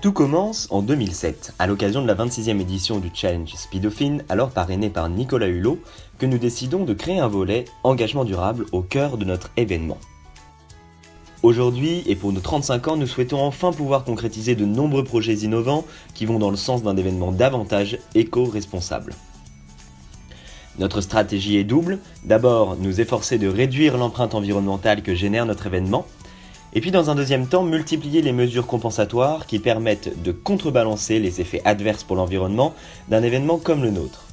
Tout commence en 2007, à l'occasion de la 26e édition du Challenge Speedofin, alors parrainé par Nicolas Hulot, que nous décidons de créer un volet engagement durable au cœur de notre événement. Aujourd'hui, et pour nos 35 ans, nous souhaitons enfin pouvoir concrétiser de nombreux projets innovants qui vont dans le sens d'un événement davantage éco-responsable. Notre stratégie est double. D'abord, nous efforcer de réduire l'empreinte environnementale que génère notre événement, et puis dans un deuxième temps, multiplier les mesures compensatoires qui permettent de contrebalancer les effets adverses pour l'environnement d'un événement comme le nôtre.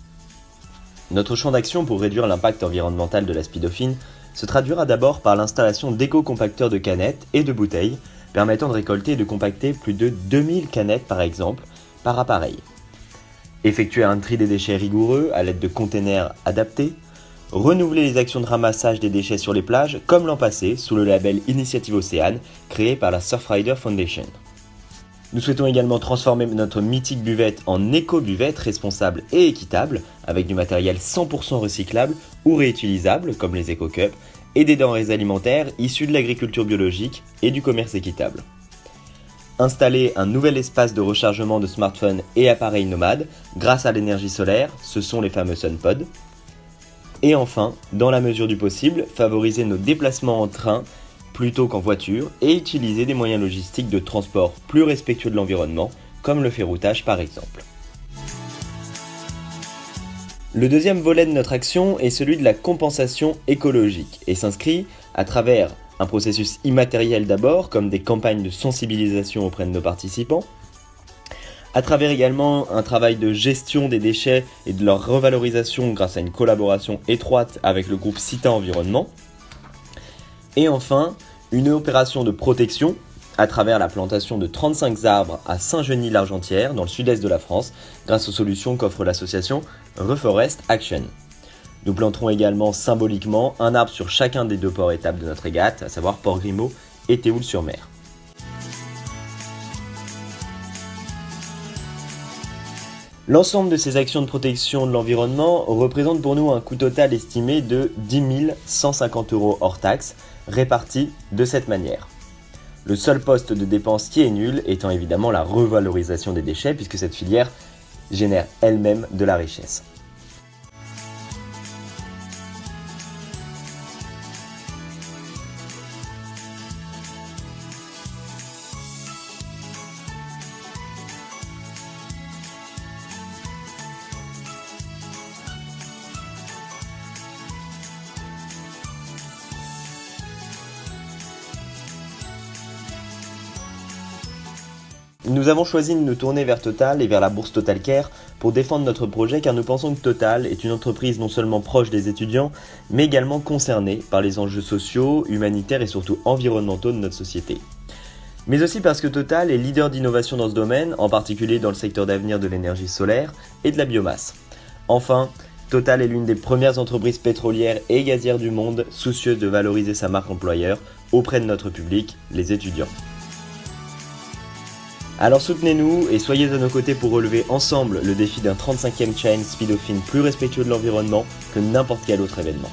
Notre champ d'action pour réduire l'impact environnemental de la Speedofin se traduira d'abord par l'installation d'éco-compacteurs de canettes et de bouteilles, permettant de récolter et de compacter plus de 2000 canettes par exemple, par appareil. Effectuer un tri des déchets rigoureux à l'aide de containers adaptés, renouveler les actions de ramassage des déchets sur les plages comme l'an passé sous le label Initiative Océane créé par la Surfrider Foundation. Nous souhaitons également transformer notre mythique buvette en éco-buvette responsable et équitable avec du matériel 100% recyclable ou réutilisable comme les éco-cups et des denrées alimentaires issues de l'agriculture biologique et du commerce équitable. Installer un nouvel espace de rechargement de smartphones et appareils nomades grâce à l'énergie solaire, ce sont les fameux SunPod. Et enfin, dans la mesure du possible, favoriser nos déplacements en train plutôt qu'en voiture et utiliser des moyens logistiques de transport plus respectueux de l'environnement, comme le ferroutage par exemple. Le deuxième volet de notre action est celui de la compensation écologique et s'inscrit à travers un processus immatériel d'abord, comme des campagnes de sensibilisation auprès de nos participants, à travers également un travail de gestion des déchets et de leur revalorisation grâce à une collaboration étroite avec le groupe Cita Environnement. Et enfin, une opération de protection à travers la plantation de 35 arbres à Saint-Genis-l'Argentière dans le sud-est de la France grâce aux solutions qu'offre l'association Reforest Action. Nous planterons également symboliquement un arbre sur chacun des deux ports étapes de notre régate, à savoir Port-Grimaud et Théoul-sur-Mer. L'ensemble de ces actions de protection de l'environnement représente pour nous un coût total estimé de 10 150 € hors taxe, répartis de cette manière. Le seul poste de dépense qui est nul étant évidemment la revalorisation des déchets puisque cette filière génère elle-même de la richesse. Nous avons choisi de nous tourner vers Total et vers la bourse Total Care pour défendre notre projet car nous pensons que Total est une entreprise non seulement proche des étudiants, mais également concernée par les enjeux sociaux, humanitaires et surtout environnementaux de notre société. Mais aussi parce que Total est leader d'innovation dans ce domaine, en particulier dans le secteur d'avenir de l'énergie solaire et de la biomasse. Enfin, Total est l'une des premières entreprises pétrolières et gazières du monde soucieuse de valoriser sa marque employeur auprès de notre public, les étudiants. Alors soutenez-nous et soyez à nos côtés pour relever ensemble le défi d'un 35e Challenge Speedofin plus respectueux de l'environnement que n'importe quel autre événement.